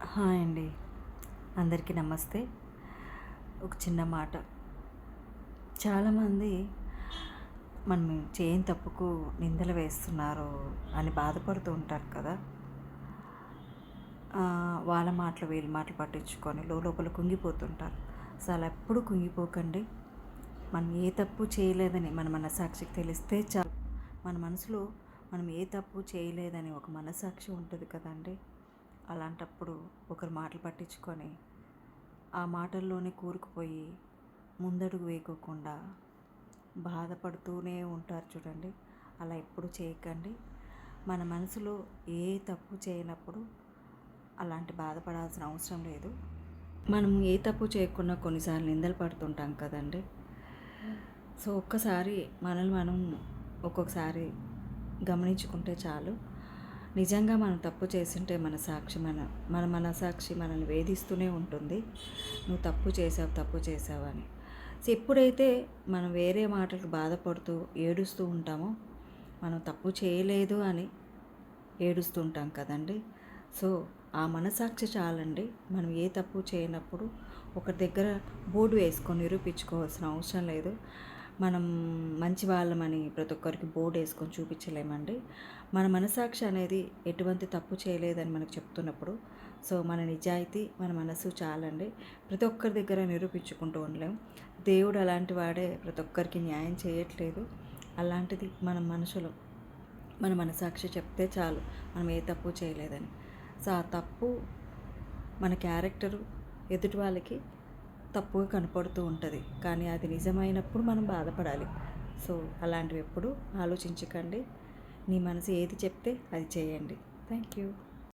Hi అండి, అందరికీ నమస్తే. ఒక చిన్న మాట. చాలామంది మనం చేయని తప్పుకు నిందలు వేస్తున్నారు అని బాధపడుతూ ఉంటారు కదా. వాళ్ళ మాటలు వీళ్ళ మాటలు పట్టించుకొని లోపల కుంగిపోతుంటారు. సో అలా ఎప్పుడు కుంగిపోకండి. మనం ఏ తప్పు చేయలేదని మన మనసాక్షికి తెలిస్తే చాలు. మన మనసులో మనం ఏ తప్పు చేయలేదని ఒక మనసాక్షి ఉంటుంది కదండి. అలాంటప్పుడు ఒకరి మాటలు పట్టించుకొని ఆ మాటల్లోనే కూరుకుపోయి ముందడుగు వేయకోకుండా బాధపడుతూనే ఉంటారు చూడండి. అలా ఎప్పుడు చేయకండి. మన మనసులో ఏ తప్పు చేయనప్పుడు అలాంటి బాధపడాల్సిన అవసరం లేదు. మనం ఏ తప్పు చేయకుండా కొన్నిసార్లు నిందలు పడుతుంటాం కదండి. సో ఒక్కసారి మనల్ని మనం ఒక్కొక్కసారి గమనించుకుంటే చాలు. నిజంగా మనం తప్పు చేస్తుంటే మన మనసాక్షి మనల్ని వేధిస్తూనే ఉంటుంది. నువ్వు తప్పు చేసావు అని. సో ఎప్పుడైతే మనం వేరే మాటలకు బాధపడుతూ ఏడుస్తూ ఉంటామో, మనం తప్పు చేయలేదు అని ఏడుస్తూ ఉంటాం కదండి. సో ఆ మనసాక్షి చాలండి. మనం ఏ తప్పు చేయనప్పుడు ఒకరి దగ్గర బోర్డు వేసుకొని నిరూపించుకోవాల్సిన అవసరం లేదు. మనం మంచి వాళ్ళమని ప్రతి ఒక్కరికి బోర్డు వేసుకొని చూపించలేమండి. మన మనసాక్షి అనేది ఎటువంటి తప్పు చేయలేదని మనకు చెప్తున్నప్పుడు, సో మన నిజాయితీ మన మనసు చాలండి. ప్రతి ఒక్కరి దగ్గర నిరూపించుకుంటూ ఉండలేం. దేవుడు అలాంటి వాడే, ప్రతి ఒక్కరికి న్యాయం చేయట్లేదు. అలాంటిది మన మనసాక్షి చెప్తే చాలు మనం ఏ తప్పు చేయలేదని. సో ఆ తప్పు మన క్యారెక్టరు ఎదుటి వాళ్ళకి తప్పుగా కనపడుతూ ఉంటుంది, కానీ అది నిజమైనప్పుడు మనం బాధపడాలి. సో అలాంటివి ఎప్పుడు ఆలోచించకండి. నీ మనసు ఏది చెప్తే అది చేయండి. Thank you.